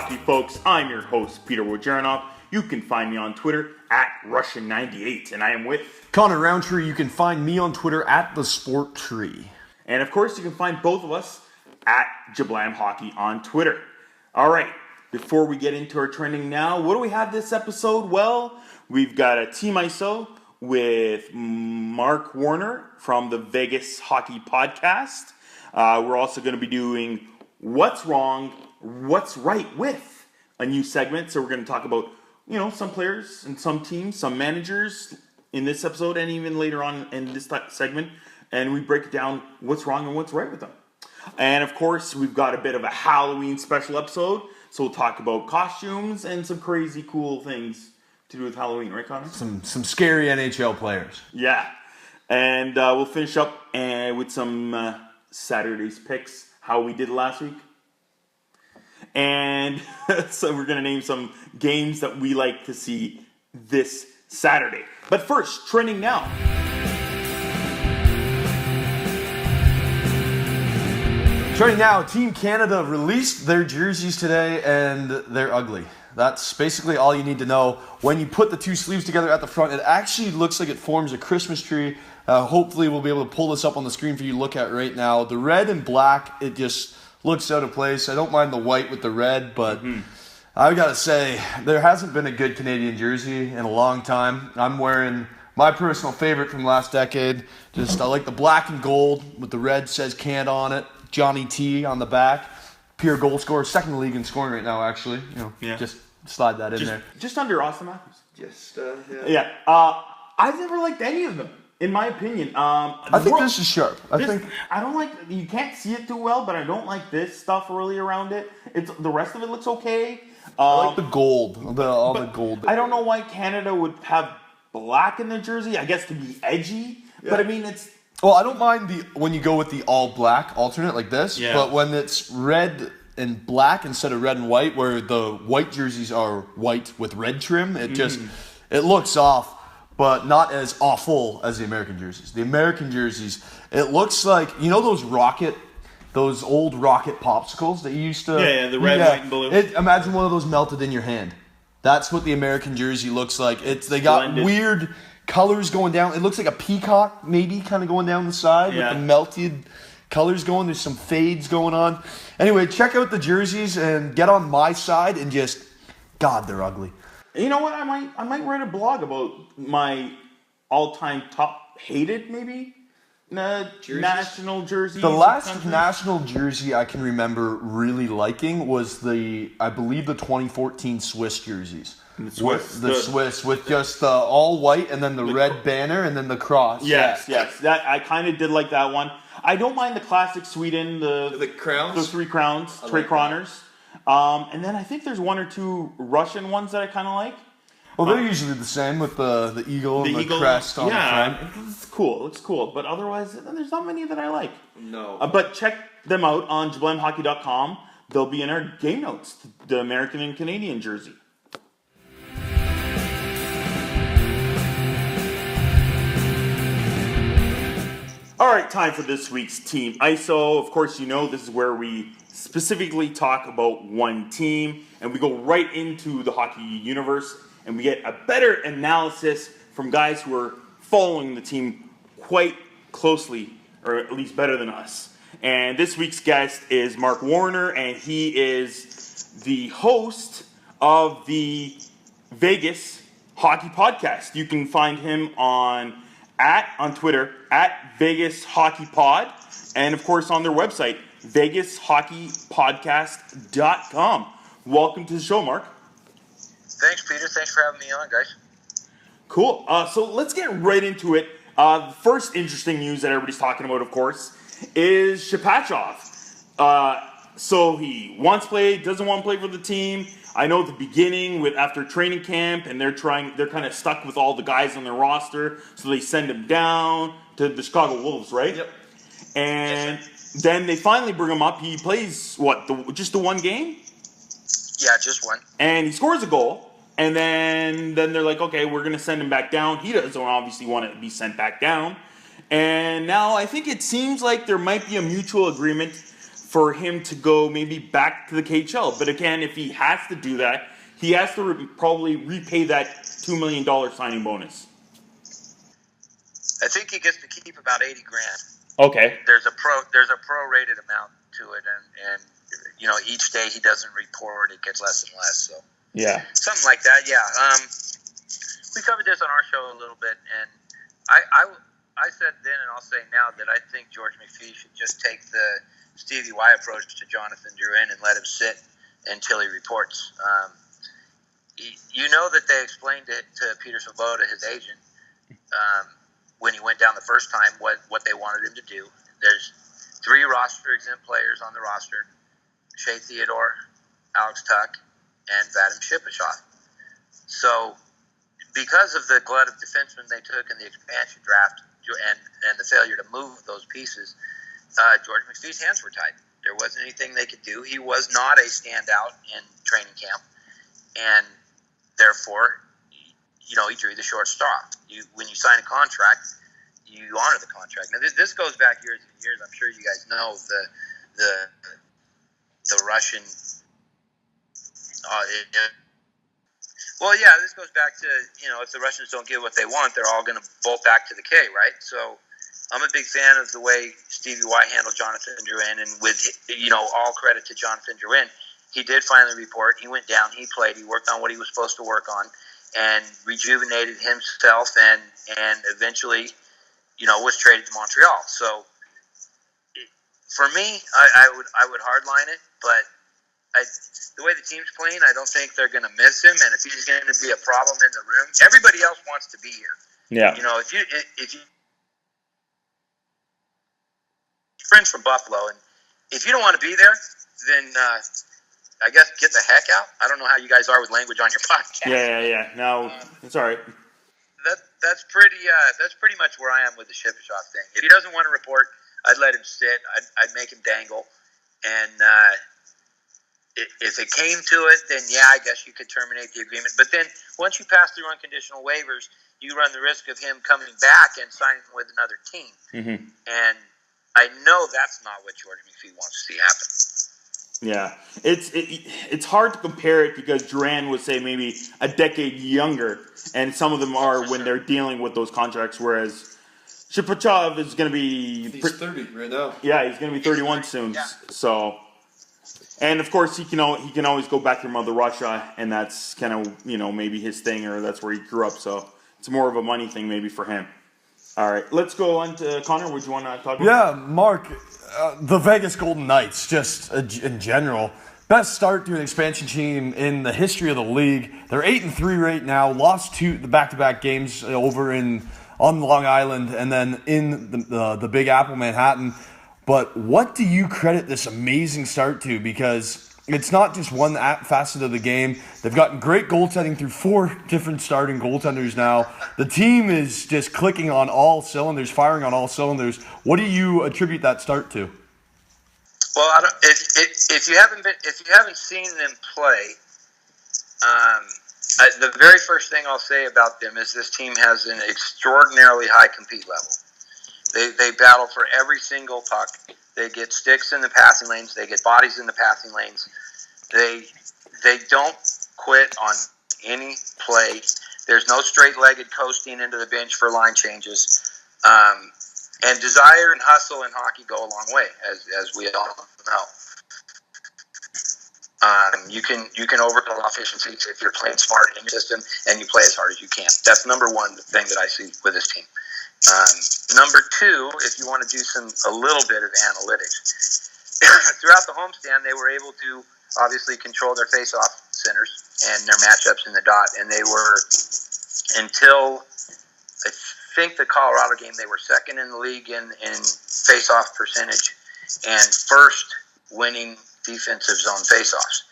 hockey, folks. I'm your host, Peter Bojarinov. You can find me on Twitter at Russian98, and I am with Conner Rowntree. You can find me on Twitter at The Sport Tree. And of course, you can find both of us at Jablam Hockey on Twitter. All right, before we get into our trending now, what do we have this episode? Well, we've got a Team ISO with Mark Warner from the Vegas Hockey Podcast. We're also going to be doing What's Wrong, What's Right with a new segment. So we're going to talk about, some players and some teams, some managers in this episode and even later on in this segment. And we break down what's wrong and what's right with them. And of course, we've got a bit of a Halloween special episode. So we'll talk about costumes and some crazy cool things to do with Halloween, right, Connor? Some scary NHL players. Yeah. And we'll finish up with some Saturday's picks, how we did last week. And so we're going to name some games that we like to see this Saturday. But first, trending now. Trending now, Team Canada released their jerseys today, and they're ugly. That's basically all you need to know. When you put the two sleeves together at the front, it actually looks like it forms a Christmas tree. Hopefully we'll be able to pull this up on the screen for you to look at right now. The red and black, it just looks out of place. I don't mind the white with the red, but I gotta say, there hasn't been a good Canadian jersey in a long time. I'm wearing my personal favorite from last decade. I like the black and gold with the red says Canada on it. Johnny T on the back. Pure goal scorer, second in the league in scoring right now, actually. Just slide that in there. Just under Austin Matthews. Yeah. I've never liked any of them, in my opinion. I think this is sharp. I don't like. You can't see it too well, but I don't like this stuff really around it. The rest of it looks okay. I like the gold. The gold. I don't know why Canada would have black in their jersey. I guess to be edgy, but I mean it's. Well, I don't mind when you go with the all-black alternate like this, but when it's red and black instead of red and white, where the white jerseys are white with red trim, it looks off, but not as awful as the American jerseys. The American jerseys, it looks like, those old rocket popsicles that you used to... Yeah, the red, white, and blue. Imagine one of those melted in your hand. That's what the American jersey looks like. They got blended. Weird colors going down. It looks like a peacock, maybe, kind of going down the side with the melted colors going. There's some fades going on. Anyway, check out the jerseys and get on my side and just, God, they're ugly. You know what? I might write a blog about my all-time top hated, maybe, national jerseys. The last national jersey I can remember really liking was I believe the 2014 Swiss jerseys. The Swiss with just the all white and then the red banner and then the cross. Yes. That I kind of did like that one. I don't mind the classic Sweden, the crowns, the three crowns, Tre Kroners. And then I think there's one or two Russian ones that I kind of like. Well, they're usually the same with the eagle and the crest on the front. Yeah, it's cool. But otherwise, there's not many that I like. No. But check them out on jablamhockey.com. They'll be in our game notes, the American and Canadian jersey. All right, time for this week's Team ISO. Of course, this is where we specifically talk about one team, and we go right into the hockey universe, and we get a better analysis from guys who are following the team quite closely, or at least better than us. And this week's guest is Mark Warner, and he is the host of the Vegas Hockey Podcast. You can find him on Twitter at Vegas Hockey Pod, and of course on their website, VegasHockeyPodcast.com. Welcome to the show, Mark. Thanks, Peter. Thanks for having me on, guys. Cool. So let's get right into it. The first interesting news that everybody's talking about, of course, is Shepachov. So he wants to play, doesn't want to play for the team. I know at the beginning, after training camp, and they're kind of stuck with all the guys on their roster, so they send him down to the Chicago Wolves, right? Yep. And then they finally bring him up. He plays, just the one game? Yeah, just one. And he scores a goal, and then they're like, okay, we're going to send him back down. He doesn't obviously want to be sent back down. And now I think it seems like there might be a mutual agreement for him to go maybe back to the KHL. But again, if he has to do that, he has to probably repay that $2 million signing bonus. I think he gets to keep about $80,000. Okay. There's a prorated amount to it, and each day he doesn't report, it gets less and less. So yeah, something like that. Yeah. We covered this on our show a little bit, and I said then, and I'll say now, that I think George McPhee should just take the Stevie Y approach to Jonathan Drouin and let him sit until he reports. That they explained it to Peter Bojarinov, his agent, when he went down the first time, what they wanted him to do. There's 3 roster-exempt players on the roster: Shea Theodore, Alex Tuck, and Vadim Shipachyov. So, because of the glut of defensemen they took in the expansion draft and the failure to move those pieces, George McPhee's hands were tied. There wasn't anything they could do. He was not a standout in training camp, and therefore, he drew the short straw. When you sign a contract, you honor the contract. Now, this goes back years and years. I'm sure you guys know the Russian. This goes back to, if the Russians don't get what they want, they're all going to bolt back to the K, right? So I'm a big fan of the way Stevie Y handled Jonathan Drouin, and with, all credit to Jonathan Drouin, he did finally report. He went down, he played, he worked on what he was supposed to work on, and rejuvenated himself, and eventually, was traded to Montreal. So for me, I would hardline it, but the way the team's playing, I don't think they're going to miss him. And if he's going to be a problem in the room, everybody else wants to be here. Yeah. If you friends from Buffalo, and if you don't want to be there, then I guess get the heck out. I don't know how you guys are with language on your podcast. Yeah. No, it's all right. That's pretty much where I am with the Shipachyov thing. If he doesn't want to report, I'd let him sit. I'd make him dangle, and if it came to it, then I guess you could terminate the agreement. But then once you pass through unconditional waivers, you run the risk of him coming back and signing with another team. Mm-hmm. And I know that's not what George McPhee wants to see happen. Yeah, it's hard to compare it because Duran was, say, maybe a decade younger, and some of them are when they're dealing with those contracts, whereas Shipachyov is going to be... He's 30 right now. Yeah, he's going to be 31 soon. Yeah. So, and of course, he can always go back to Mother Russia, and that's kind of, maybe his thing, or that's where he grew up, so it's more of a money thing maybe for him. All right, let's go on to Connor. Would you want to talk about? Yeah, Mark, the Vegas Golden Knights, just in general, best start to an expansion team in the history of the league. They're 8-3 right now. Lost the back-to-back games over on Long Island and then in the Big Apple, Manhattan. But what do you credit this amazing start to? Because it's not just one facet of the game. They've gotten great goaltending through 4 different starting goaltenders now. The team is just clicking on all cylinders, firing on all cylinders. What do you attribute that start to? Well, if you haven't seen them play, the very first thing I'll say about them is this team has an extraordinarily high compete level. They battle for every single puck. They get sticks in the passing lanes. They get bodies in the passing lanes. They don't quit on any play. There's no straight-legged coasting into the bench for line changes. And desire and hustle in hockey go a long way, as we all know. You can overcome efficiencies if you're playing smart in your system and you play as hard as you can. That's number one thing that I see with this team. Number two, if you want to do a little bit of analytics, throughout the homestand, they were able to obviously control their face-off centers and their matchups in the dot, and they were, until I think the Colorado game, they were second in the league in face-off percentage and first winning defensive zone face-offs.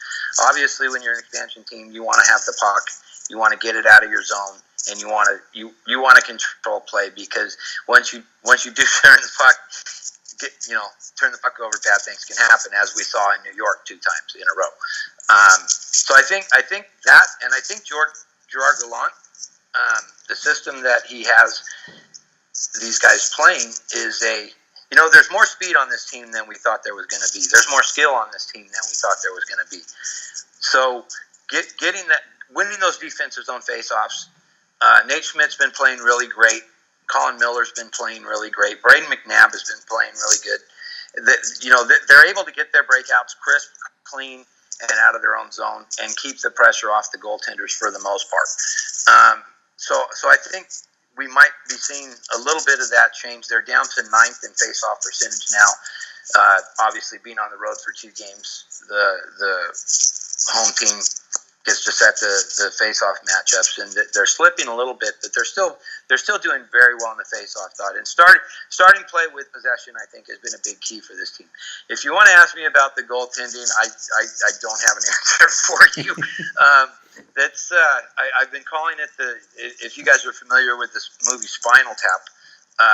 Obviously, when you're an expansion team, you want to have the puck, you want to get it out of your zone, and you want to control play, because once you do turn the puck, turn the puck over, bad things can happen, as we saw in New York 2 times in a row. So I think that, and I think Gerard Gallant, the system that he has these guys playing is there's more speed on this team than we thought there was going to be. There's more skill on this team than we thought there was going to be. So winning those defensive zone faceoffs. Nate Schmidt's been playing really great. Colin Miller's been playing really great. Braden McNabb has been playing really good. They're able to get their breakouts crisp, clean, and out of their own zone and keep the pressure off the goaltenders for the most part. So I think we might be seeing a little bit of that change. They're down to 9th in face-off percentage now. Obviously, being on the road for 2 games, the home team gets to set the face-off matchups, and they're slipping a little bit, but they're still doing very well in the face-off dot. And starting play with possession, I think, has been a big key for this team. If you want to ask me about the goaltending, I don't have an answer for you. I've been calling it if you guys are familiar with this movie Spinal Tap,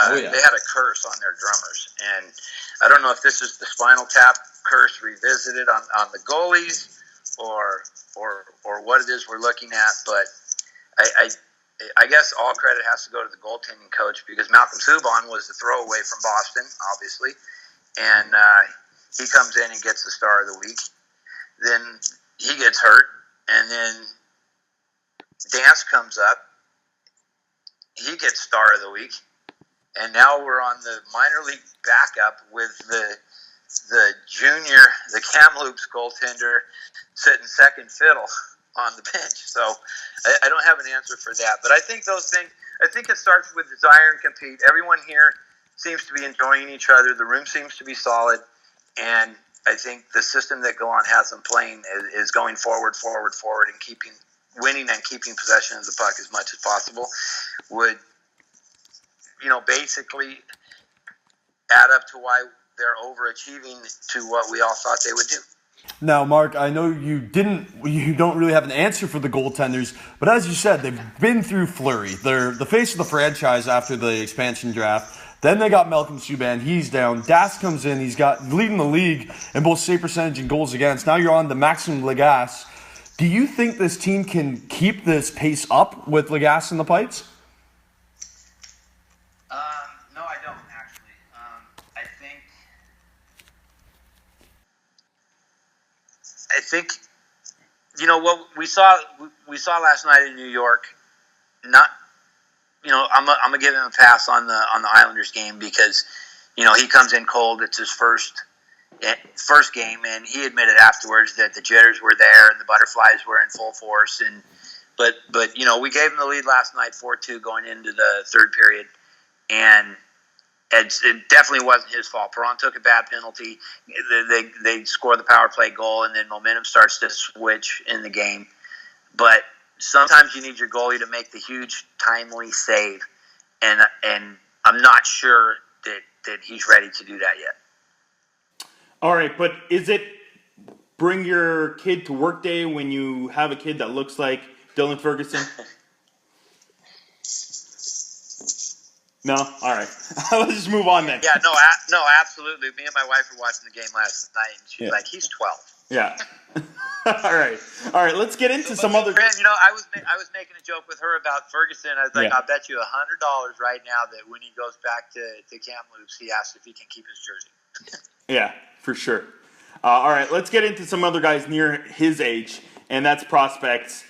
they had a curse on their drummers, and I don't know if this is the Spinal Tap curse revisited on the goalies or what it is we're looking at, but I guess all credit has to go to the goaltending coach, because Malcolm Subban was the throwaway from Boston, obviously, and he comes in and gets the star of the week. Then he gets hurt, and then Dance comes up. He gets star of the week, and now we're on the minor league backup with the Kamloops goaltender sitting second fiddle on the bench. So I don't have an answer for that. But I think it starts with desire and compete. Everyone here seems to be enjoying each other. The room seems to be solid. And I think the system that Gallant has them playing is going forward, and winning and keeping possession of the puck as much as possible would, basically add up to why they're overachieving to what we all thought they would do. Now, Mark, I know you don't really have an answer for the goaltenders, but as you said, they've been through Fleury. They're the face of the franchise after the expansion draft. Then they got Malcolm Subban. He's down. Das comes in. He's got leading the league in both save percentage and goals against. Now you're on to Maxim Lagasse. Do you think this team can keep this pace up with Lagasse in the pipes? No, I don't, actually. I think what we saw last night in New York. I'm gonna give him a pass on the Islanders game, because he comes in cold. It's his first game, and he admitted afterwards that the jitters were there and the butterflies were in full force. But we gave him the lead last night 4-2 going into the third period, and it definitely wasn't his fault. Perron took a bad penalty. They score the power play goal, and then momentum starts to switch in the game. But sometimes you need your goalie to make the huge, timely save, and I'm not sure that he's ready to do that yet. All right, but is it bring your kid to work day when you have a kid that looks like Dylan Ferguson? No? All right. Let's just move on then. Yeah, no, absolutely. Me and my wife were watching the game last night, and she's like, he's 12. Yeah. All right. Let's get into some other. I was making a joke with her about Ferguson. I was like, I'll bet you $100 right now that when he goes back to Kamloops, he asks if he can keep his jersey. Yeah, for sure. All right, let's get into some other guys near his age, and that's prospects.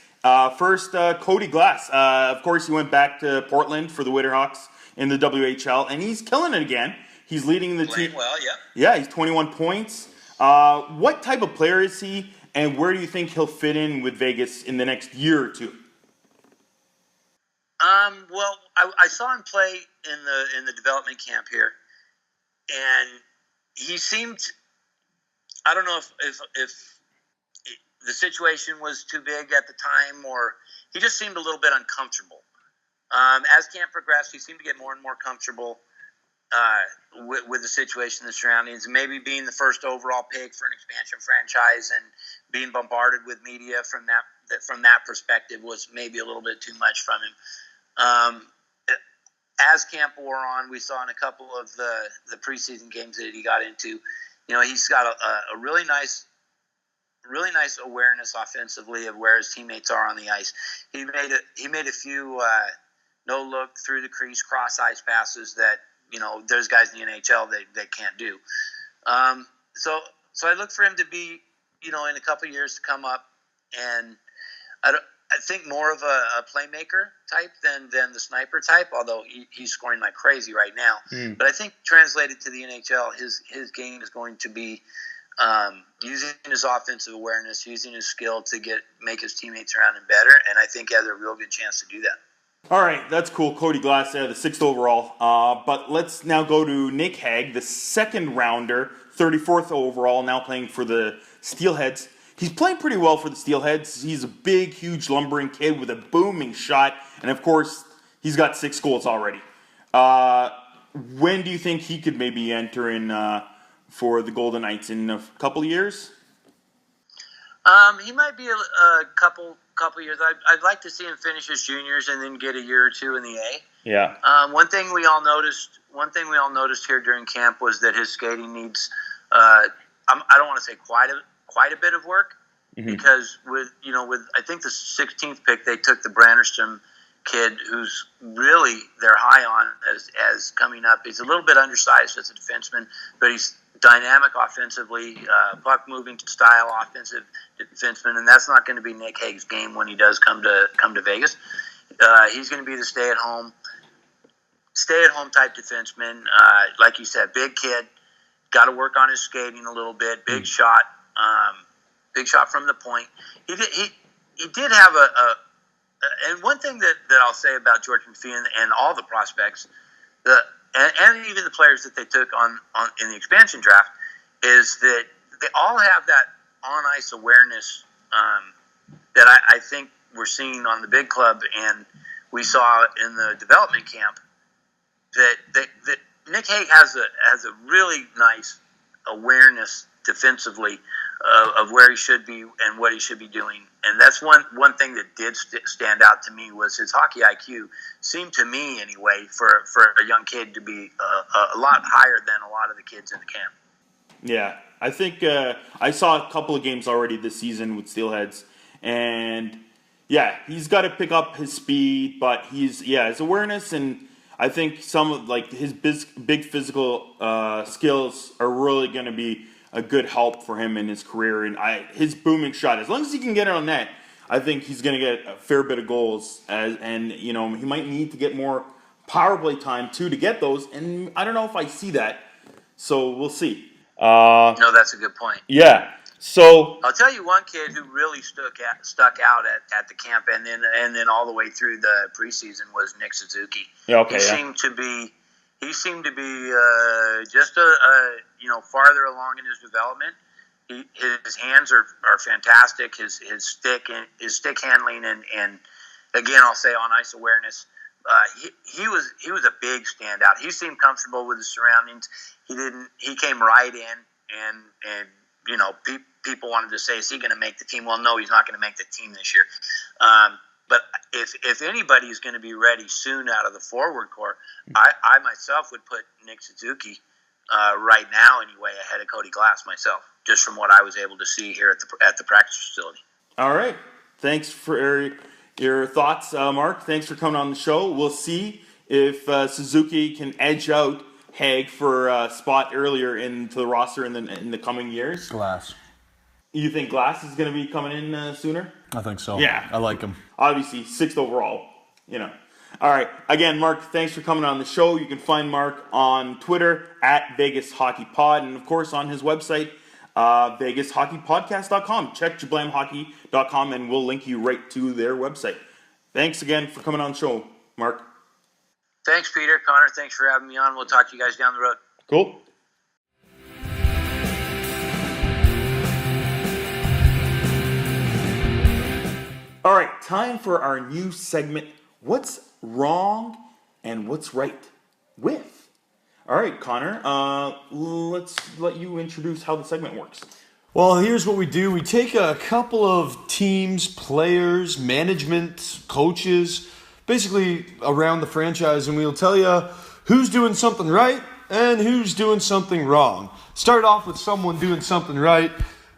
First, Cody Glass. Of course, he went back to Portland for the Winterhawks in the WHL, and he's killing it again. He's leading the team. Well, yeah. Yeah, he's 21 points. What type of player is he, and where do you think he'll fit in with Vegas in the next year or two? Well, I saw him play in the development camp here, and he seemed. I don't know if the situation was too big at the time, or he just seemed a little bit uncomfortable. As camp progressed, he seemed to get more and more comfortable with the situation, the surroundings, and maybe being the first overall pick for an expansion franchise and being bombarded with media from that perspective was maybe a little bit too much from him. As camp wore on, we saw in a couple of the preseason games that he got into, he's got a really nice awareness offensively of where his teammates are on the ice. He made a few no look through the crease cross ice passes that there's guys in the NHL they can't do. So I look for him to be, in a couple of years to come up, and I think more of a playmaker type than the sniper type, although he's scoring like crazy right now. But I think translated to the NHL, his game is going to be using his offensive awareness, using his skill to make his teammates around him better, and I think he has a real good chance to do that. All right, that's cool. Cody Glass there, the 6th overall. But let's now go to Nick Hague, the 2nd rounder, 34th overall, now playing for the Steelheads. He's playing pretty well for the Steelheads. He's a big, huge, lumbering kid with a booming shot. And, of course, he's got 6 goals already. When do you think he could maybe enter in for the Golden Knights? In a couple of years? He might be a couple years. I'd like to see him finish his juniors and then get a year or two in the A. Yeah. One thing we all noticed here during camp was that his skating needs. I don't want to say quite a bit of work, because with I think the 16th pick they took the Branderstrom kid, who's really they're high on as coming up. He's a little bit undersized as a defenseman, but he's dynamic offensively, puck moving style offensive defenseman, and that's not going to be Nick Hague's game when he does come to Vegas. He's going to be the stay at home type defenseman. Like you said, big kid, got to work on his skating a little bit. Big shot from the point. He did have and one thing that I'll say about George McPhee and all the prospects, and even the players that they took on in the expansion draft, is that they all have that on-ice awareness that I think we're seeing on the big club, and we saw in the development camp that Nick Hague has a really nice awareness defensively of where he should be and what he should be doing. And that's one thing that did stand out to me was his hockey IQ seemed to me anyway for a young kid to be a lot higher than a lot of the kids in the camp. Yeah, I think I saw a couple of games already this season with Steelheads, and yeah, he's got to pick up his speed, but his awareness, and I think some of his big physical skills are really going to be a good help for him in his career. And his booming shot, as long as he can get it on net, I think he's going to get a fair bit of goals. And he might need to get more power play time too to get those. And I don't know if I see that, so we'll see. No, that's a good point. Yeah. So I'll tell you one kid who really stuck out at the camp and then all the way through the preseason was Nick Suzuki. Yeah, okay. He seemed to be just farther along in his development. His hands are fantastic. His stick handling and again I'll say on ice awareness. He was a big standout. He seemed comfortable with his surroundings. He came right in and people wanted to say, is he going to make the team? Well, no, he's not going to make the team this year. But if anybody is going to be ready soon out of the forward core, I myself would put Nick Suzuki right now anyway ahead of Cody Glass myself, just from what I was able to see here at the practice facility. All right. Thanks for your thoughts, Mark. Thanks for coming on the show. We'll see if Suzuki can edge out Hague for a spot earlier into the roster in the coming years. Glass. You think Glass is going to be coming in sooner? I think so. Yeah. I like him. Obviously, 6th overall. All right. Again, Mark, thanks for coming on the show. You can find Mark on Twitter at Vegas Hockey Pod, and of course on his website, VegasHockeyPodcast.com. Check JablamHockey.com, and we'll link you right to their website. Thanks again for coming on the show, Mark. Thanks, Peter. Connor, thanks for having me on. We'll talk to you guys down the road. Cool. All right, time for our new segment, What's Wrong and What's Right With? All right, Connor, let's let you introduce how the segment works. Well, here's what we do. We take a couple of teams, players, management, coaches, basically around the franchise, and we'll tell you who's doing something right and who's doing something wrong. Start off with someone doing something right.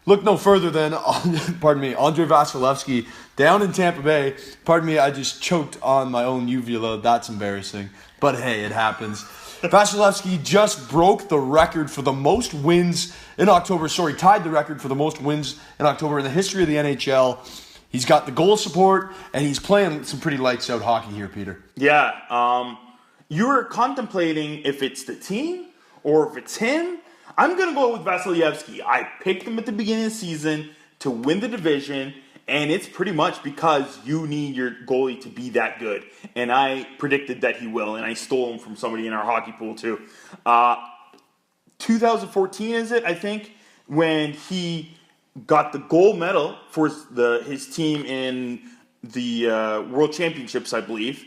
Look no further than, Andre Vasilevsky down in Tampa Bay. Pardon me, I just choked on my own uvula. That's embarrassing. But hey, it happens. Vasilevsky just broke the record for the most wins in October. Tied the record for the most wins in October in the history of the NHL. He's got the goal support, and he's playing some pretty lights out hockey here, Peter. Yeah. You were contemplating if it's the team or if it's him. I'm going to go with Vasilevsky. I picked him at the beginning of the season to win the division, and it's pretty much because you need your goalie to be that good. And I predicted that he will, and I stole him from somebody in our hockey pool too. 2014 is it, I think, when he got the gold medal for his team in the World Championships, I believe,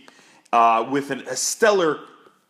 with a stellar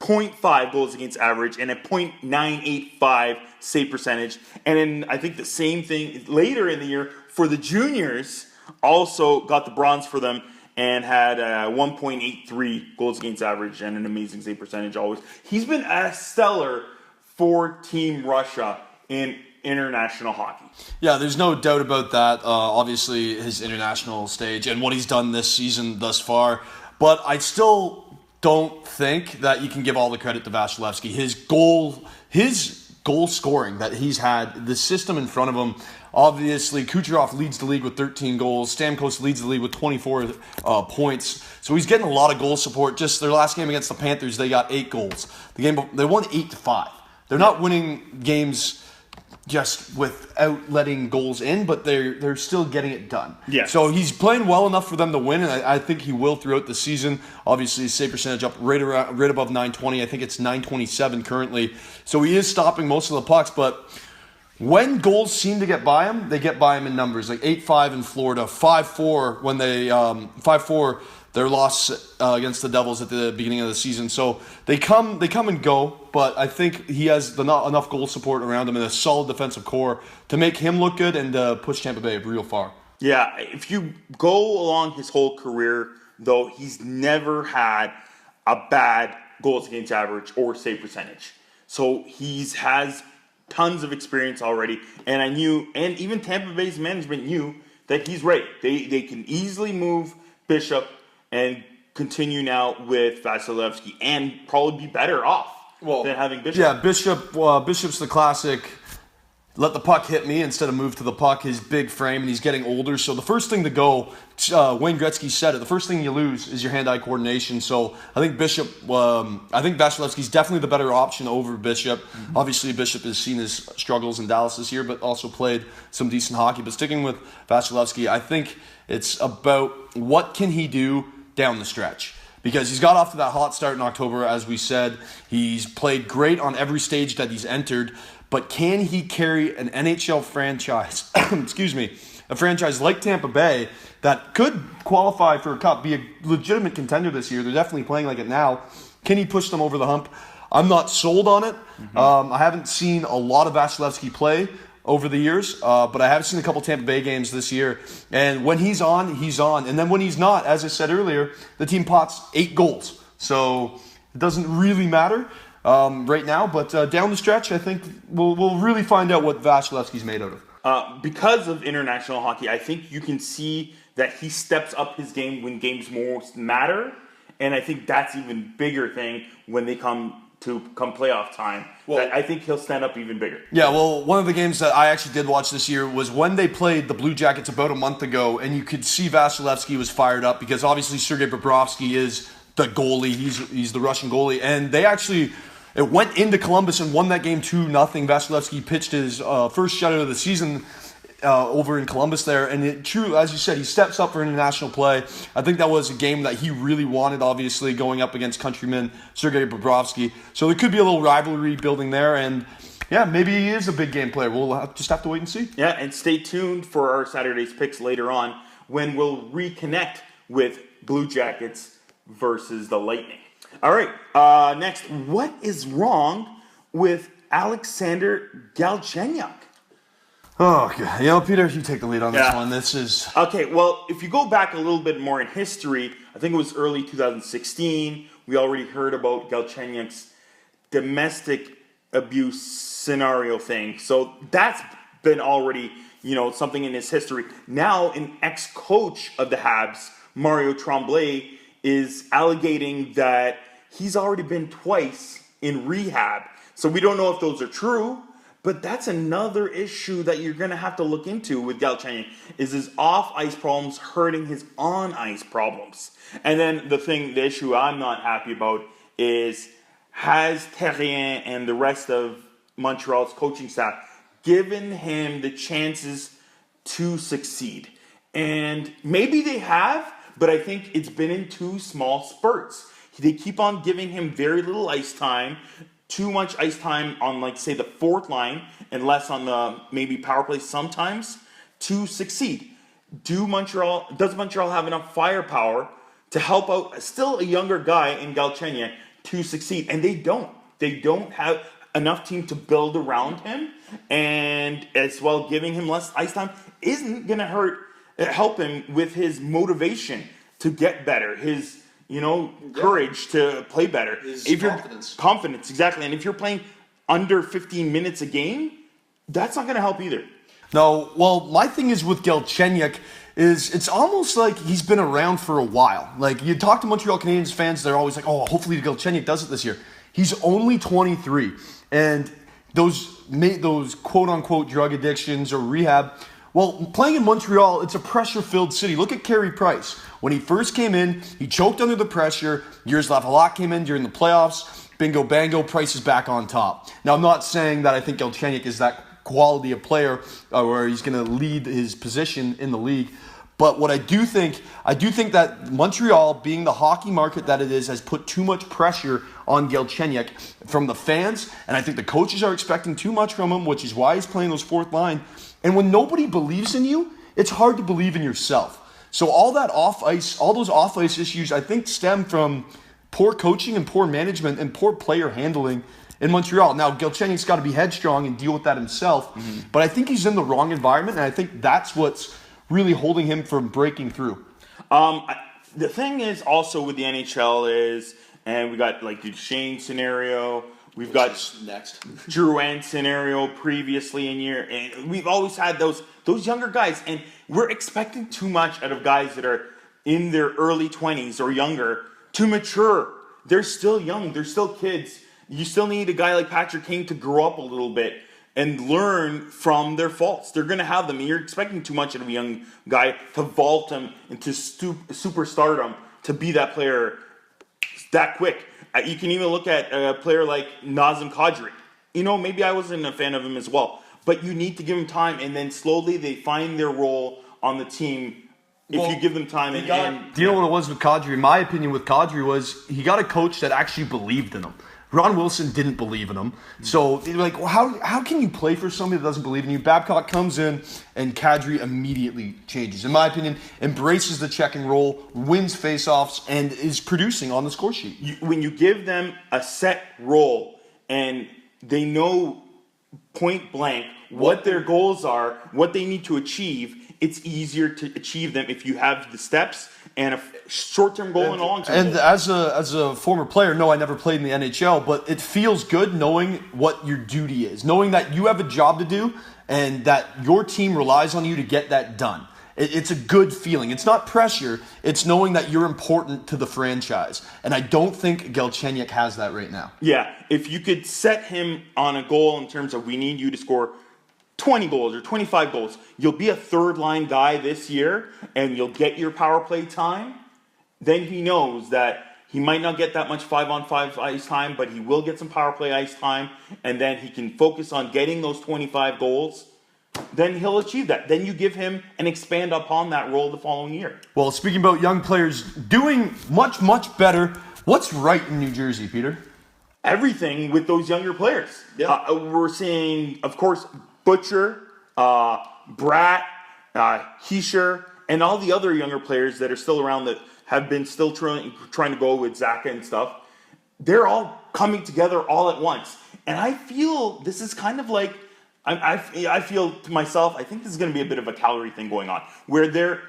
0.5 goals against average and a .985 save percentage. And then I think the same thing later in the year for the juniors, also got the bronze for them and had 1.83 goals against average and an amazing save percentage always. He's been a stellar for Team Russia in international hockey. Yeah, there's no doubt about that. Obviously, his international stage and what he's done this season thus far. But I still don't think that you can give all the credit to Vasilevsky. His goal scoring that he's had, the system in front of him. Obviously, Kucherov leads the league with 13 goals. Stamkos leads the league with 24 points. So he's getting a lot of goal support. Just their last game against the Panthers, they got 8 goals. They won 8-5. They're not winning games just without letting goals in, but they're still getting it done. Yeah. So he's playing well enough for them to win, and I think he will throughout the season. Obviously, his save percentage up right above 920. I think it's 927 currently. So he is stopping most of the pucks, but when goals seem to get by him, they get by him in numbers. Like 8-5 in Florida, 5-4 when they 5-4 their loss against the Devils at the beginning of the season. So they come and go, but I think he has not enough goal support around him and a solid defensive core to make him look good and push Tampa Bay real far. Yeah, if you go along his whole career, though, he's never had a bad goals against average or save percentage. So has tons of experience already, and I knew, and even Tampa Bay's management knew that he's ready. They can easily move Bishop and continue now with Vasilevsky and probably be better off than having Bishop. Yeah, Bishop's the classic, let the puck hit me instead of move to the puck, his big frame, and he's getting older. So the first thing to go, Wayne Gretzky said it, the first thing you lose is your hand-eye coordination. So I think Vasilevsky's definitely the better option over Bishop. Mm-hmm. Obviously, Bishop has seen his struggles in Dallas this year, but also played some decent hockey. But sticking with Vasilevsky, I think it's about what can he do down the stretch. Because he's got off to that hot start in October, as we said. He's played great on every stage that he's entered. But can he carry an NHL franchise, a franchise like Tampa Bay that could qualify for a cup, be a legitimate contender this year? They're definitely playing like it now. Can he push them over the hump? I'm not sold on it. Mm-hmm. I haven't seen a lot of Vasilevsky play over the years, but I have seen a couple Tampa Bay games this year. And when he's on, he's on. And then when he's not, as I said earlier, the team pots 8 goals. So it doesn't really matter right now, but down the stretch, I think we'll really find out what Vasilevsky's made out of. Because of international hockey, I think you can see that he steps up his game when games most matter, and I think that's even bigger thing when they come playoff time. Well, I think he'll stand up even bigger. Yeah, well, one of the games that I actually did watch this year was when they played the Blue Jackets about a month ago, and you could see Vasilevsky was fired up because obviously Sergei Bobrovsky is the goalie. He's the Russian goalie, and they actually... It went into Columbus and won that game 2-0. Vasilevsky pitched his first shutout of the season over in Columbus there. And as you said, he steps up for international play. I think that was a game that he really wanted, obviously, going up against countryman Sergei Bobrovsky. So there could be a little rivalry building there. And, yeah, maybe he is a big game player. We'll just have to wait and see. Yeah, and stay tuned for our Saturday's picks later on when we'll reconnect with Blue Jackets versus the Lightning. All right, next, what is wrong with Alexander Galchenyuk? Oh, okay. Peter, you take the lead on this one. This is... Okay, well, if you go back a little bit more in history, I think it was early 2016, we already heard about Galchenyuk's domestic abuse scenario thing. So that's been already, something in his history. Now, an ex-coach of the Habs, Mario Tremblay, is allegating that he's already been twice in rehab. So we don't know if those are true, but that's another issue that you're going to have to look into with Galchenyuk, is his off-ice problems hurting his on-ice problems. And then the issue I'm not happy about is, has Terrien and the rest of Montreal's coaching staff given him the chances to succeed? And maybe they have, but I think it's been in too small spurts. They keep on giving him very little ice time, too much ice time on, like, say, the fourth line, and less on the maybe power play sometimes to succeed. Does Montreal have enough firepower to help out still a younger guy in Galchenyuk to succeed? And they don't. They don't have enough team to build around him, and as well giving him less ice time isn't going to help him with his motivation to get better, his courage to play better. Confidence, exactly. And if you're playing under 15 minutes a game, that's not going to help either. No, well, my thing is with Galchenyuk is it's almost like he's been around for a while. Like, you talk to Montreal Canadiens fans, they're always like, oh, hopefully Galchenyuk does it this year. He's only 23, and those quote-unquote drug addictions or rehab, well, playing in Montreal, it's a pressure-filled city. Look at Carey Price. When he first came in, he choked under the pressure. Yaroslav Halak came in during the playoffs. Bingo, bango, Price is back on top. Now, I'm not saying that I think Galchenyuk is that quality of player where he's going to lead his position in the league. But what I do think that Montreal, being the hockey market that it is, has put too much pressure on Galchenyuk from the fans. And I think the coaches are expecting too much from him, which is why he's playing those fourth line. And when nobody believes in you, it's hard to believe in yourself. So all those off-ice issues, I think, stem from poor coaching and poor management and poor player handling in Montreal. Now, Galchenyuk's got to be headstrong and deal with that himself. Mm-hmm. But I think he's in the wrong environment, and I think that's what's really holding him from breaking through. The thing is also with the NHL is, and we got like the Duchesne scenario, we've got next Drouin scenario previously in year, and we've always had those younger guys, and we're expecting too much out of guys that are in their early 20s or younger to mature. They're still young. They're still kids. You still need a guy like Patrick Kane to grow up a little bit and learn from their faults. They're going to have them, and you're expecting too much out of a young guy to vault him into superstardom, to be that player that quick. You can even look at a player like Nazem Kadri. Maybe I wasn't a fan of him as well, but you need to give him time, and then slowly they find their role on the team if you give them time. Do you know what it was with Kadri? My opinion with Kadri was he got a coach that actually believed in him. Ron Wilson didn't believe in him. So, like, how can you play for somebody that doesn't believe in you? Babcock comes in, and Kadri immediately changes. In my opinion, embraces the check and roll, wins faceoffs, and is producing on the score sheet. When you give them a set role, and they know point blank what their goals are, what they need to achieve, it's easier to achieve them if you have the steps and a short-term goal and a long-term goal. And as a former player, no, I never played in the NHL, but it feels good knowing what your duty is, knowing that you have a job to do and that your team relies on you to get that done. It's a good feeling. It's not pressure. It's knowing that you're important to the franchise. And I don't think Galchenyuk has that right now. Yeah, if you could set him on a goal in terms of we need you to score 20 goals or 25 goals, you'll be a third-line guy this year, and you'll get your power play time, then he knows that he might not get that much 5-on-5 ice time, but he will get some power play ice time, and then he can focus on getting those 25 goals. Then he'll achieve that. Then you give him and expand upon that role the following year. Well, speaking about young players doing much, much better, what's right in New Jersey, Peter? Everything with those younger players. Yeah. We're seeing, of course, Butcher, Bratt, Heischer, and all the other younger players that are still around that have been still trying to go with Zaka and stuff. They're all coming together all at once. And I feel this is kind of like, I feel to myself, I think this is going to be a bit of a Calgary thing going on, where they're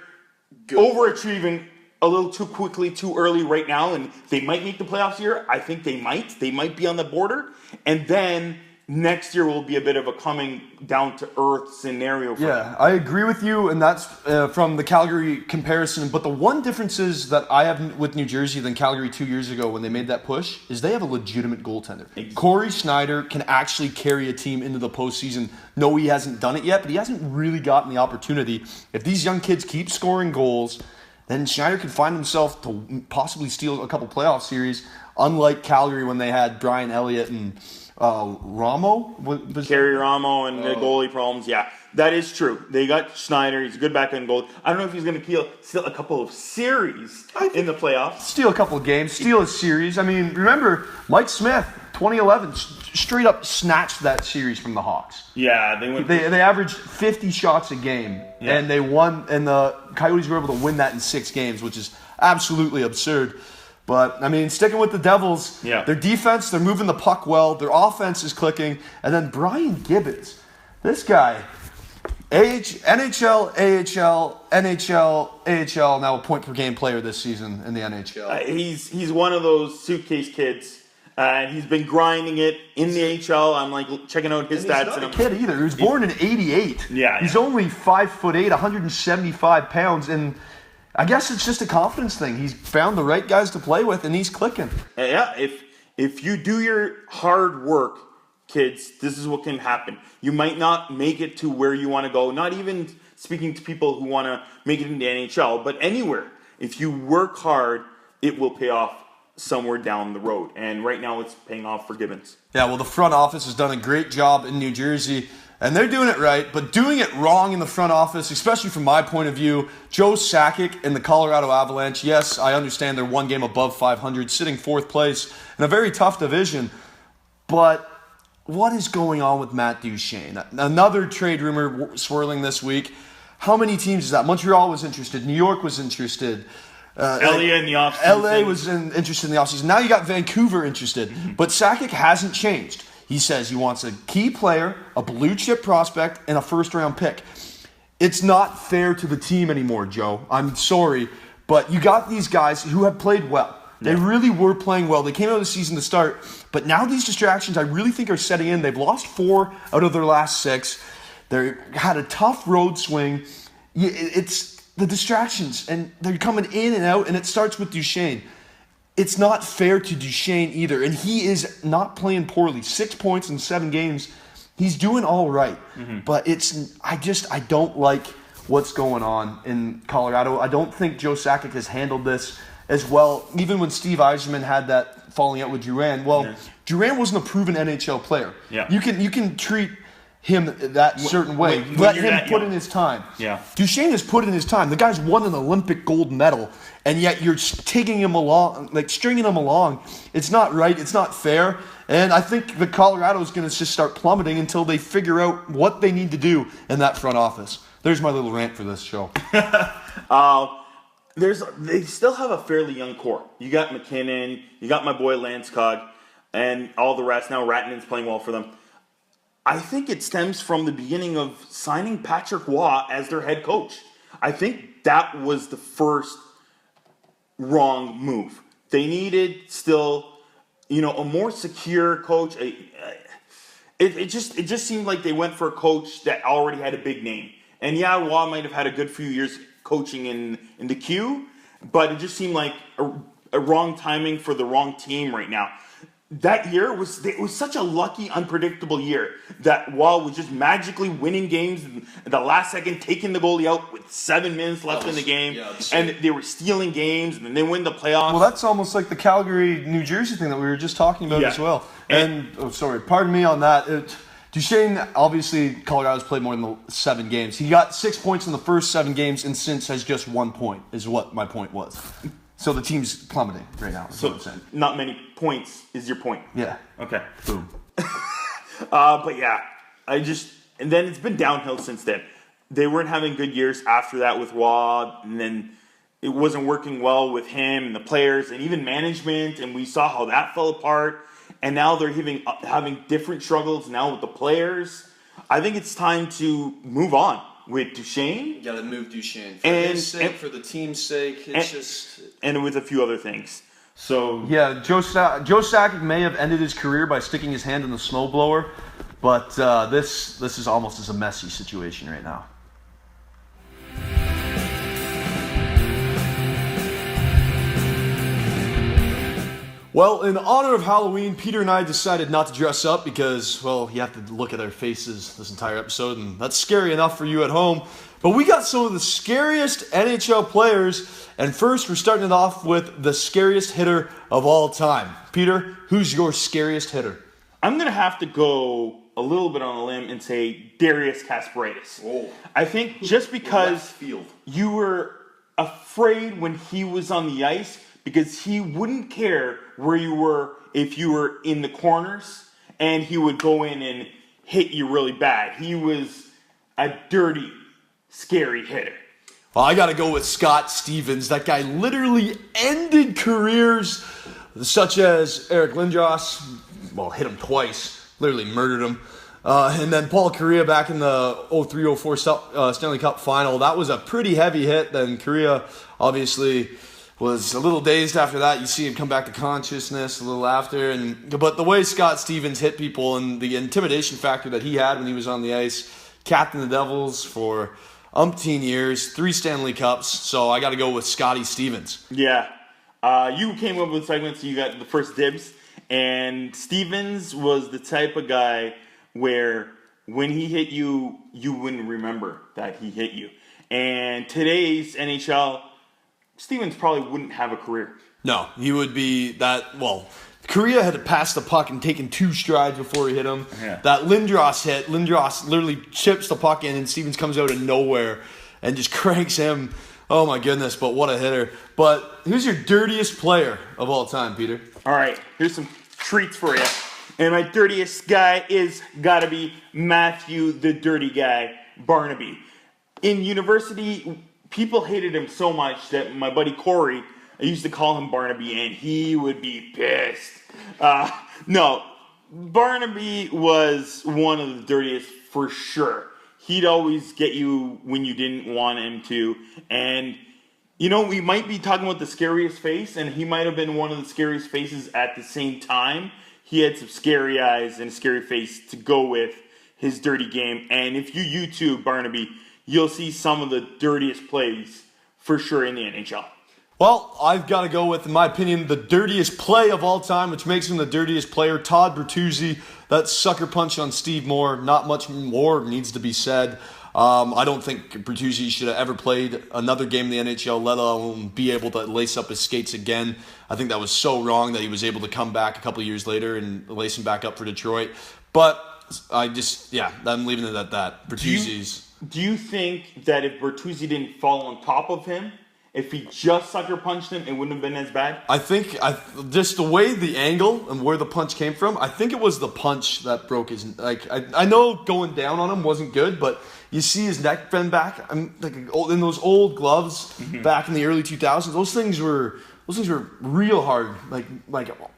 overachieving a little too quickly, too early right now, and they might make the playoffs here. I think they might. They might be on the border. And then next year will be a bit of a coming down to earth scenario for Yeah, I agree with you, and that's from the Calgary comparison. But the one difference is that I have with New Jersey than Calgary 2 years ago when they made that push is they have a legitimate goaltender. Corey Schneider can actually carry a team into the postseason. No, he hasn't done it yet, but he hasn't really gotten the opportunity. If these young kids keep scoring goals, then Schneider could find himself to possibly steal a couple playoff series, unlike Calgary when they had Brian Elliott and Kerry Ramo and the goalie problems. Yeah, that is true. They got Schneider. He's a good back end goal. I don't know if he's going to steal a couple of series in the playoffs. Steal a couple of games. Steal a series. I mean, remember, Mike Smith, 2011, straight up snatched that series from the Hawks. Yeah, They averaged 50 shots a game, and they won. And the Coyotes were able to win that in 6 games, which is absolutely absurd. But, I mean, sticking with the Devils, their defense, they're moving the puck well. Their offense is clicking. And then Brian Gibbons, this guy, NHL, AHL, NHL, AHL, now a point-per-game player this season in the NHL. He's one of those suitcase kids. And he's been grinding it in the AHL. I'm like checking out his stats. He's not a kid either. He was born in '88. He's only 5'8", 175 pounds, and I guess it's just a confidence thing. He's found the right guys to play with, and he's clicking. Yeah, if you do your hard work, kids, this is what can happen. You might not make it to where you want to go, not even speaking to people who want to make it in the NHL, but anywhere. If you work hard, it will pay off somewhere down the road. And right now it's paying off for Gibbons. Yeah, well, the front office has done a great job in New Jersey. And they're doing it right, but doing it wrong in the front office, especially from my point of view, Joe Sakic and the Colorado Avalanche, yes, I understand they're one game above 500, sitting 4th place in a very tough division. But what is going on with Matt Duchene? Another trade rumor swirling this week. How many teams is that? Montreal was interested. New York was interested. LA in the offseason. LA was interested in the offseason. Now you got Vancouver interested. Mm-hmm. But Sakic hasn't changed. He says he wants a key player, a blue-chip prospect, and a first-round pick. It's not fair to the team anymore, Joe. I'm sorry, but you got these guys who have played well. They really were playing well. They came out of the season to start, but now these distractions I really think are setting in. They've lost 4 out of their last 6. They had a tough road swing. It's the distractions, and they're coming in and out, and it starts with Duchene. It's not fair to Duchene either, and he is not playing poorly. 6 points in 7 games. He's doing all right, but I don't like what's going on in Colorado. I don't think Joe Sakic has handled this as well. Even when Steve Yzerman had that falling out with Drouin, Drouin wasn't a proven NHL player. Yeah. You can treat him that certain way. Let him put in his time. Yeah. Duchene has put in his time. The guy's won an Olympic gold medal, and yet you're taking him along, like stringing him along. It's not right. It's not fair. And I think the Colorado is going to just start plummeting until they figure out what they need to do in that front office. There's my little rant for this show. They still have a fairly young core. You got McKinnon, you got my boy Landeskog, and all the rest. Now Rattanen's playing well for them. I think it stems from the beginning of signing Patrick Waugh as their head coach. I think that was the first wrong move. They needed still, a more secure coach. It just seemed like they went for a coach that already had a big name. And yeah, Waugh might have had a good few years coaching in the Q, but it just seemed like a wrong timing for the wrong team right now. That year was such a lucky, unpredictable year that Waugh was just magically winning games in the last second, taking the goalie out with 7 minutes left in the game, and they were stealing games, and then they win the playoffs. Well, that's almost like the Calgary, New Jersey thing that we were just talking about as well. Pardon me on that. Duchene, obviously, Colorado's played more than 7 games. He got 6 points in the first 7 games, and since has just 1 point, is what my point was. So the team's plummeting right now. So not many points is your point. Yeah. Okay. Boom. But yeah, and then it's been downhill since then. They weren't having good years after that with Waugh, and then it wasn't working well with him and the players and even management, and we saw how that fell apart. And now they're having different struggles now with the players. I think it's time to move on with Duchene. You gotta move Duchene. For his sake, for the team's sake, and with a few other things. So yeah, Joe Sakic may have ended his career by sticking his hand in the snowblower, But this is almost as a messy situation right now. Well, in honor of Halloween, Peter and I decided not to dress up because, well, you have to look at our faces this entire episode, and that's scary enough for you at home. But we got some of the scariest NHL players, and first we're starting it off with the scariest hitter of all time. Peter, who's your scariest hitter? I'm going to have to go a little bit on a limb and say Darius Kasparaitis. Oh. I think just because you were afraid when he was on the ice, because he wouldn't care where you were if you were in the corners, and he would go in and hit you really bad. He was a dirty, scary hitter. Well, I got to go with Scott Stevens. That guy literally ended careers such as Eric Lindros, hit him twice, literally murdered him. And then Paul Kariya back in the 03-04 Stanley Cup final. That was a pretty heavy hit. Then Kariya obviously was a little dazed after that. You see him come back to consciousness a little after. But the way Scott Stevens hit people and the intimidation factor that he had when he was on the ice, captained the Devils for umpteen years, 3 Stanley Cups. So I got to go with Scotty Stevens. Yeah. You came up with segments, so you got the first dibs. And Stevens was the type of guy where when he hit you, you wouldn't remember that he hit you. And today's NHL, Stevens probably wouldn't have a career. No, he would be that, Kariya had to pass the puck and taken 2 strides before he hit him. Yeah. That Lindros hit, Lindros literally chips the puck in and Stevens comes out of nowhere and just cranks him. Oh my goodness, but what a hitter. But who's your dirtiest player of all time, Peter? All right, here's some treats for you. And my dirtiest guy is gotta be Matthew the Dirty Guy Barnaby. In university, people hated him so much that my buddy Corey, I used to call him Barnaby, and he would be pissed. No, Barnaby was one of the dirtiest for sure. He'd always get you when you didn't want him to. And, we might be talking about the scariest face, and he might have been one of the scariest faces at the same time. He had some scary eyes and a scary face to go with his dirty game. And if you YouTube Barnaby, you'll see some of the dirtiest plays for sure in the NHL. Well, I've got to go with, in my opinion, the dirtiest play of all time, which makes him the dirtiest player, Todd Bertuzzi. That sucker punch on Steve Moore, not much more needs to be said. I don't think Bertuzzi should have ever played another game in the NHL, let alone be able to lace up his skates again. I think that was so wrong that he was able to come back a couple of years later and lace him back up for Detroit. But I'm leaving it at that. Bertuzzi's. Do you think that if Bertuzzi didn't fall on top of him, if he just sucker punched him, it wouldn't have been as bad? I think just the way the angle and where the punch came from, I think it was the punch that broke his. I know going down on him wasn't good, but you see his neck bend back. In those old gloves back in the early 2000s, those things were real hard, like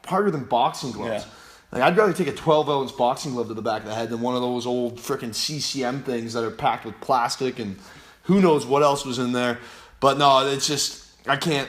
harder than boxing gloves. Yeah. I'd rather take a 12-ounce boxing glove to the back of the head than one of those old frickin' CCM things that are packed with plastic and who knows what else was in there. But no, it's just I can't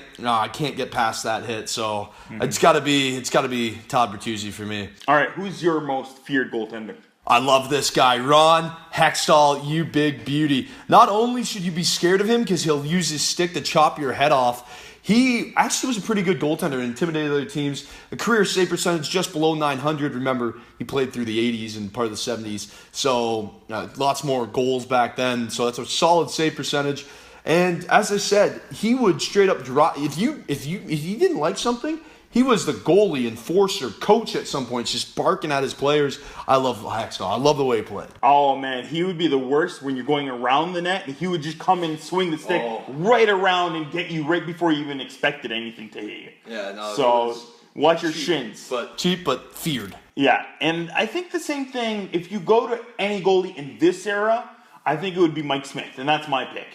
get past that hit. So it's got to be Todd Bertuzzi for me. All right, who's your most feared goaltender? I love this guy, Ron Hextall, you big beauty. Not only should you be scared of him because he'll use his stick to chop your head off, he actually was a pretty good goaltender and intimidated other teams. A career save percentage just below 900. Remember, he played through the 80s and part of the 70s. So lots more goals back then. So that's a solid save percentage. And as I said, he would straight up drop. If he didn't like something, he was the goalie, enforcer, coach at some points, just barking at his players. I love Hextall. I love the way he played. Oh, man. He would be the worst when you're going around the net, and he would just come and swing the stick right around and get you right before you even expected anything to hit you. Yeah, no. So watch your shins. Cheap, but feared. Yeah, and I think the same thing, if you go to any goalie in this era, I think it would be Mike Smith, and that's my pick.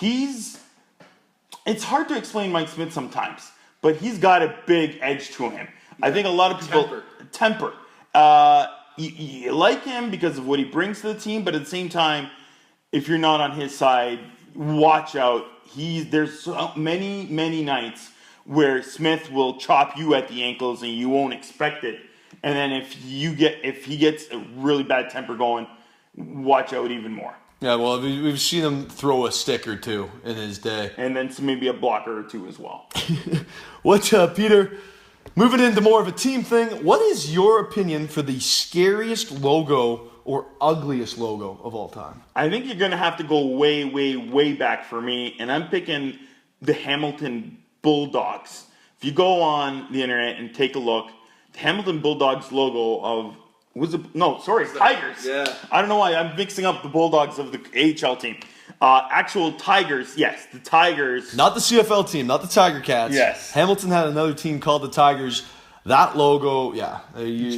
It's hard to explain Mike Smith sometimes, but he's got a big edge to him. Yeah. I think a lot of people... Temper. You like him because of what he brings to the team, but at the same time, if you're not on his side, watch out. There's so many nights where Smith will chop you at the ankles and you won't expect it. And then if he gets a really bad temper going, watch out even more. Yeah, well, we've seen him throw a stick or two in his day. And then maybe a blocker or two as well. Peter, moving into more of a team thing, what is your opinion for the scariest logo or ugliest logo of all time? I think you're going to have to go way, way, way back for me, and I'm picking the Hamilton Bulldogs. If you go on the internet and take a look, the Hamilton Bulldogs logo of Tigers. Yeah. I don't know why I'm mixing up the Bulldogs of the AHL team. Actual Tigers, yes, the Tigers. Not the CFL team, not the Tiger Cats. Yes. Hamilton had another team called the Tigers. That logo,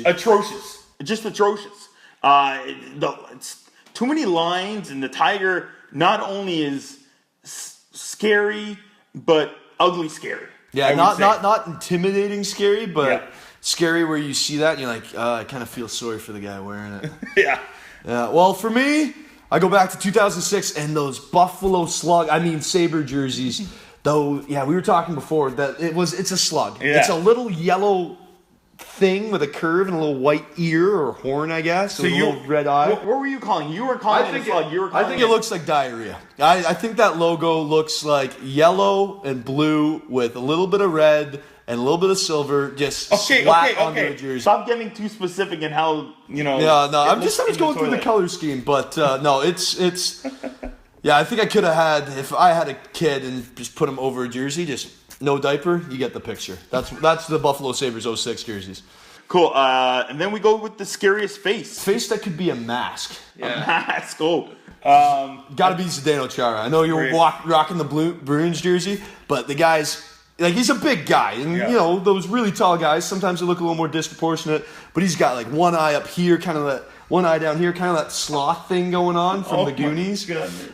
Atrocious. Just atrocious. It's too many lines, and the Tiger not only is scary, but ugly scary. Yeah, not intimidating scary, but Yeah. scary where you see that and you're like, I kind of feel sorry for the guy wearing it. Yeah. Well, for me, I go back to 2006 and those Sabre jerseys. Though, yeah, we were talking before that it's a slug. Yeah. It's a little yellow thing with a curve and a little white ear or horn, I guess. So a little red eye. What were you calling? You were calling it a slug. I think it looks like diarrhea. I think that logo looks like yellow and blue with a little bit of red and a little bit of silver just splat onto the jersey. Stop getting too specific in how, Yeah, no, I was going through the color scheme, but no, it's yeah, I think I could have had, if I had a kid and just put him over a jersey, just no diaper, you get the picture. That's the Buffalo Sabres 06 jerseys. Cool. And then we go with the scariest face. Face that could be a mask. Yeah. A mask. Oh. Got to be Zdeno Chara. I know you're rocking the Bruins jersey, but the guy's, he's a big guy. And, those really tall guys, sometimes they look a little more disproportionate, but he's got, one eye up here, kind of that, one eye down here, kind of that sloth thing going on from the Goonies.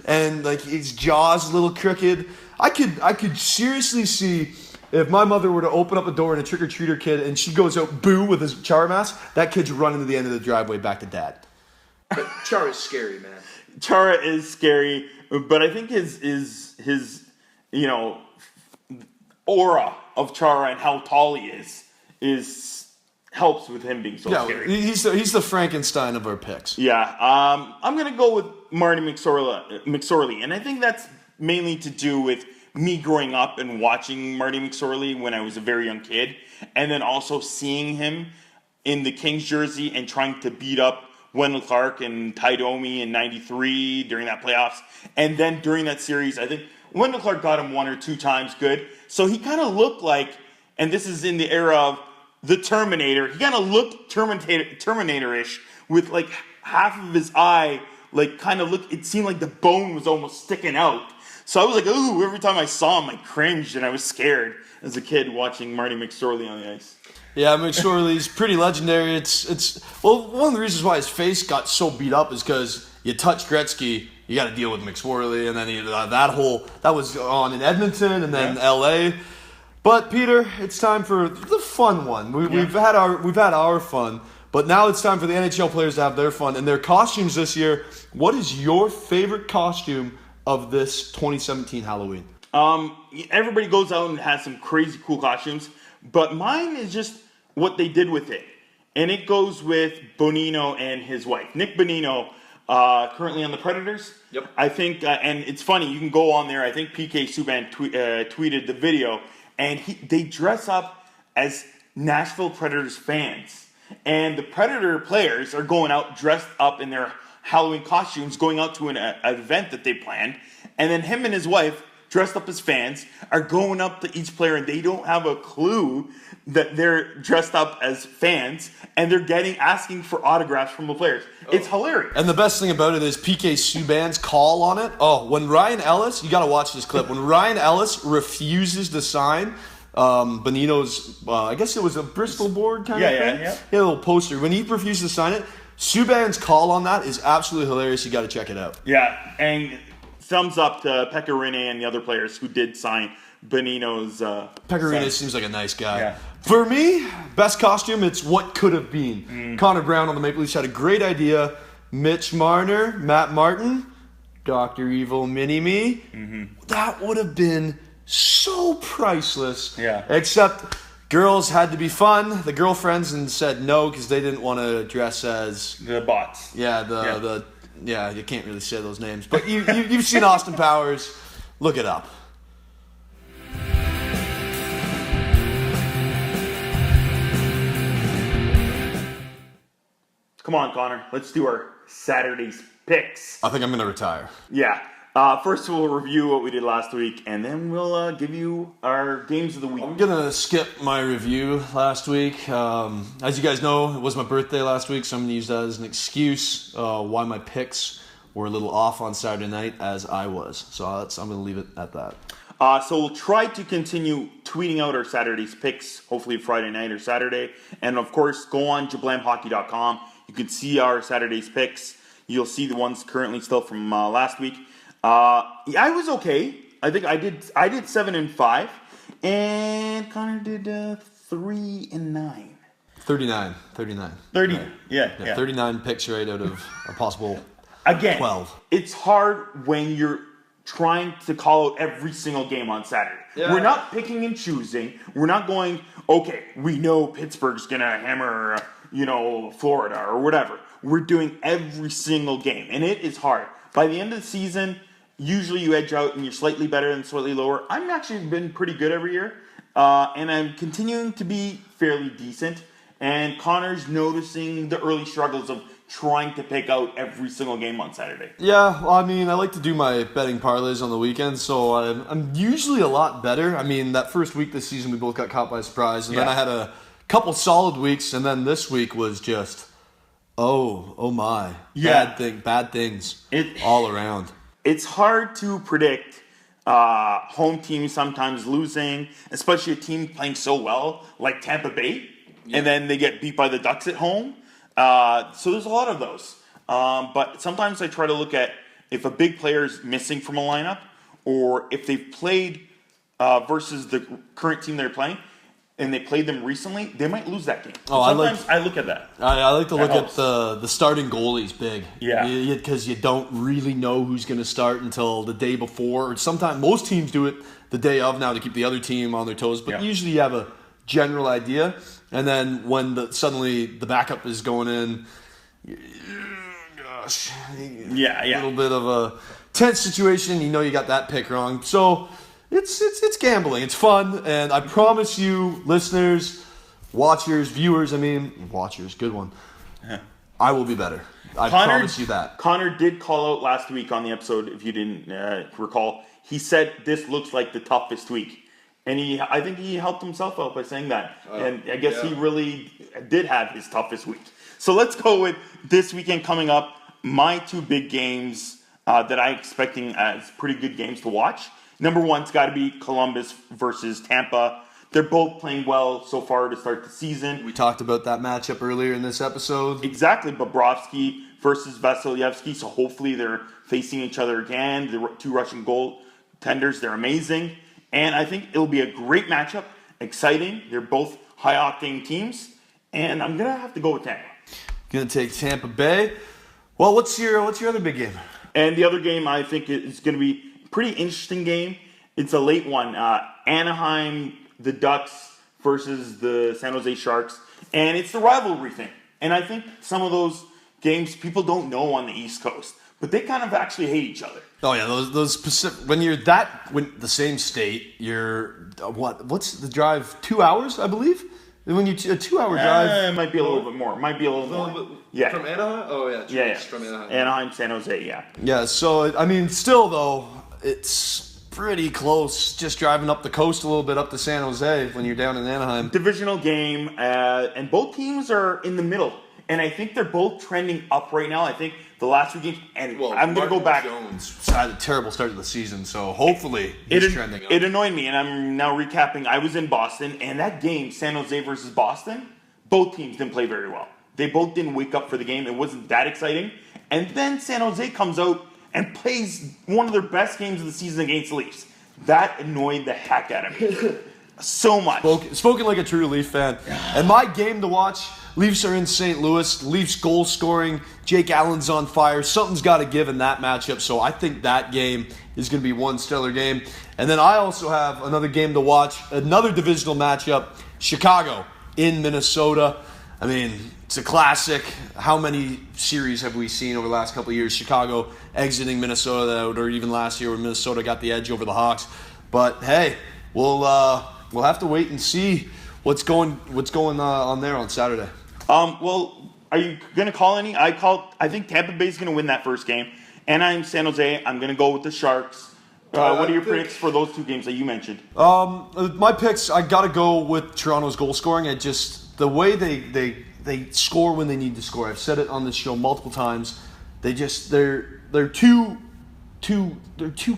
And, his jaw's a little crooked. I could seriously see if my mother were to open up a door and a trick-or-treater kid and she goes out boo with his Chara mask, that kid's running to the end of the driveway back to dad. But Chara's scary, man. Chara is scary, but I think his aura of Chara and how tall he is helps with him being so scary. He's the Frankenstein of our picks. Yeah. I'm going to go with Marty McSorley, and I think that's mainly to do with me growing up and watching Marty McSorley when I was a very young kid, and then also seeing him in the Kings jersey and trying to beat up Wendell Clark and Ty Domi in '93 during that playoffs. And then during that series, I think Wendell Clark got him one or two times good. So he kind of looked like, and this is in the era of the Terminator, he kind of looked Terminator-ish with half of his eye, it seemed like the bone was almost sticking out. So I was like, ooh, every time I saw him, I cringed and I was scared as a kid watching Marty McSorley on the ice. Yeah, McSorley's pretty legendary. Well, one of the reasons why his face got so beat up is because you touch Gretzky, you got to deal with McSorley, and then that was on in Edmonton and then LA. But Peter, it's time for the fun one. We've had our fun, but now it's time for the NHL players to have their fun and their costumes this year. What is your favorite costume of this 2017 Halloween? Everybody goes out and has some crazy cool costumes, but mine is just what they did with it. And it goes with Bonino and his wife. Nick Bonino, currently on the Predators. Yep. I think, and it's funny, you can go on there, I think PK Subban tweeted the video, and they dress up as Nashville Predators fans. And the Predator players are going out dressed up in their Halloween costumes, going out to an event that they planned, and then him and his wife, dressed up as fans, are going up to each player, and they don't have a clue that they're dressed up as fans, and they're asking for autographs from the players. It's hilarious. And the best thing about it is PK Subban's call on it. Oh, when Ryan Ellis, you got to watch this clip. When Ryan Ellis refuses to sign Bonino's, I guess it was a Bristol board kind of thing. Yeah, a little poster. When he refused to sign it, Subban's call on that is absolutely hilarious. You got to check it out. Yeah, and thumbs up to Pekka Rinne and the other players who did sign Bonino's. Pekka Rinne seems like a nice guy. Yeah. For me, best costume, it's what could have been. Connor Brown on the Maple Leafs had a great idea. Mitch Marner, Matt Martin, Dr. Evil Mini-Me. That would have been so priceless. Yeah. Except Girls had to be fun. The girlfriends and said no because they didn't want to dress as The bots. Yeah, you can't really say those names, but you've seen Austin Powers. Look it up. Come on, Connor. Let's do our Saturday's picks. I think I'm going to retire. Yeah. First, we'll review what we did last week, and then we'll give you our games of the week. I'm going to skip my review last week. As you guys know, it was my birthday last week, so I'm going to use that as an excuse why my picks were a little off on Saturday night, as I was. So I'm going to leave it at that. So we'll try to continue tweeting out our Saturday's picks, hopefully Friday night or Saturday. And, of course, go on jablamhockey.com. You can see our Saturday's picks. You'll see the ones currently still from last week. I was okay. I think I did 7-5, and Connor did 3-9. 39. 30. Yeah. 39 picks right out of a possible Again, 12. It's hard when you're trying to call out every single game on Saturday. Yeah. We're not picking and choosing. We're not going, okay, we know Pittsburgh's going to hammer, Florida or whatever. We're doing every single game, and it is hard. By the end of the season, usually you edge out and you're slightly better and slightly lower. I've actually been pretty good every year, and I'm continuing to be fairly decent. And Connor's noticing the early struggles of trying to pick out every single game on Saturday. Yeah, well, I mean, I like to do my betting parlays on the weekends, so I'm usually a lot better. I mean, that first week this season, we both got caught by surprise, and then I had a couple solid weeks, and then this week was just, oh my, bad things all around. It's hard to predict home teams sometimes losing, especially a team playing so well like Tampa Bay, and then they get beat by the Ducks at home. So there's a lot of those. But sometimes I try to look at if a big player is missing from a lineup, or if they've played versus the current team they're playing, and they played them recently, they might lose that game. Sometimes I look at that. I like to look at the starting goalies big. Yeah. Because you don't really know who's going to start until the day before. Or sometimes most teams do it the day of now to keep the other team on their toes. But usually you have a general idea. And then when suddenly the backup is going in, gosh, a little bit of a tense situation. You know you got that pick wrong. So it's gambling. It's fun. And I promise you, listeners, watchers, viewers, watchers, good one. I will be better. I promise you that. Connor did call out last week on the episode, if you didn't recall. He said this looks like the toughest week. And I think he helped himself out by saying that. And I guess he really did have his toughest week. So let's go with this weekend coming up. My two big games that I'm expecting as pretty good games to watch. Number one's got to be Columbus versus Tampa. They're both playing well so far to start the season. We talked about that matchup earlier in this episode. Exactly. Bobrovsky versus Vasilevsky. So hopefully they're facing each other again. The two Russian goaltenders, they're amazing. And I think it'll be a great matchup, exciting. They're both high-octane teams, and I'm gonna have to go with Tampa. Gonna take Tampa Bay. Well, what's your other big game? And the other game I think is gonna be a pretty interesting game. It's a late one. Anaheim, the Ducks versus the San Jose Sharks, and it's the rivalry thing. And I think some of those games people don't know on the East Coast, but they kind of actually hate each other. Oh yeah, those specific, when the same state, you're what's the drive? 2 hours, I believe. When you a 2 hour drive, it might be a little bit more. From Anaheim. Oh yeah, from Anaheim. Anaheim, San Jose, yeah. Yeah, so still though, it's pretty close. Just driving up the coast a little bit up to San Jose when you're down in Anaheim. Divisional game, and both teams are in the middle. And I think they're both trending up right now. I think the last two games, and I'm going to go back. Jones had a terrible start to the season, so hopefully he's trending up. It annoyed me, and I'm now recapping. I was in Boston, and that game, San Jose versus Boston, both teams didn't play very well. They both didn't wake up for the game. It wasn't that exciting. And then San Jose comes out and plays one of their best games of the season against the Leafs. That annoyed the heck out of me. So much. Spoken like a true Leaf fan. And my game to watch, Leafs are in St. Louis. Leafs goal scoring. Jake Allen's on fire. Something's got to give in that matchup. So I think that game is going to be one stellar game. And then I also have another game to watch, another divisional matchup, Chicago in Minnesota. I mean, it's a classic. How many series have we seen over the last couple of years? Chicago exiting Minnesota, or even last year when Minnesota got the edge over the Hawks. But hey, we'll have to wait and see what's going on there on Saturday. Well, are you gonna call any? I think Tampa Bay is gonna win that first game. Anaheim, San Jose. I'm gonna go with the Sharks. What are your picks for those two games that you mentioned? My picks, I gotta go with Toronto's goal scoring. It just the way they score when they need to score. I've said it on this show multiple times. They're too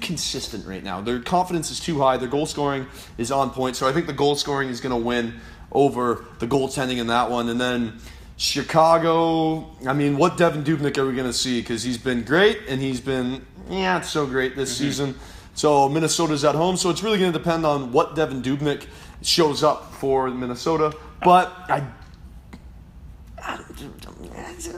consistent right now. Their confidence is too high. Their goal scoring is on point. So I think the goal scoring is going to win over the goaltending in that one. And then Chicago, I mean, what Devin Dubnyk are we going to see? Because he's been great, and he's been not so great this season. So Minnesota's at home. So it's really going to depend on what Devin Dubnyk shows up for Minnesota. But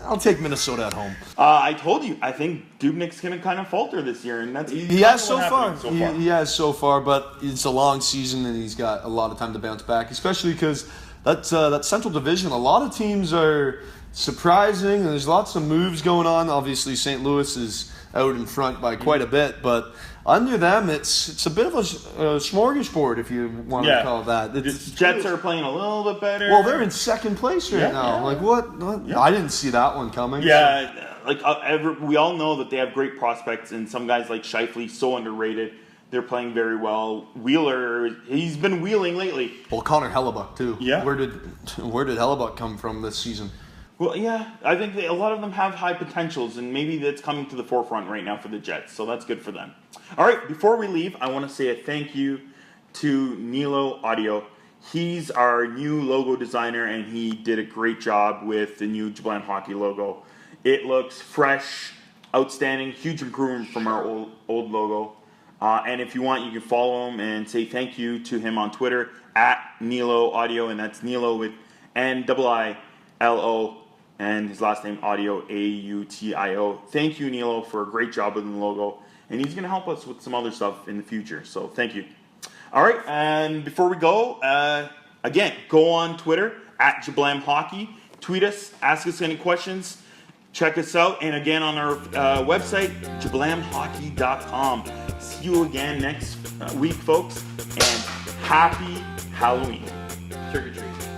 I'll take Minnesota at home. I told you, I think Dubnyk's going to kind of falter this year, and that's he has so far. He has so far, but it's a long season, and he's got a lot of time to bounce back. Especially because that Central Division, a lot of teams are surprising, and there's lots of moves going on. Obviously, St. Louis is out in front by quite a bit, but under them, it's a bit of a smorgasbord, if you want to call it that. The Jets are playing a little bit better. Well, they're in second place right now. Yeah. Like, what? Yeah. I didn't see that one coming. Yeah, we all know that they have great prospects, and some guys like Scheifele, so underrated. They're playing very well. Wheeler, he's been wheeling lately. Well, Connor Hellebuck, too. Yeah. Where did Hellebuck come from this season? Well, yeah, I think a lot of them have high potentials, and maybe that's coming to the forefront right now for the Jets, so that's good for them. All right, before we leave, I want to say a thank you to Nilo Audio. He's our new logo designer, and he did a great job with the new Jablam Hockey logo. It looks fresh, outstanding, huge improvement from our old logo. And if you want, you can follow him and say thank you to him on Twitter at Nilo Audio, and that's Nilo with N-I-I-L-O. And his last name, Audio, A-U-T-I-O. Thank you, Nilo, for a great job with the logo. And he's going to help us with some other stuff in the future. So thank you. All right, and before we go, again, go on Twitter, at Jablam Hockey. Tweet us, ask us any questions. Check us out. And again, on our website, jablamhockey.com. See you again next week, folks. And happy Halloween. Trick or treat.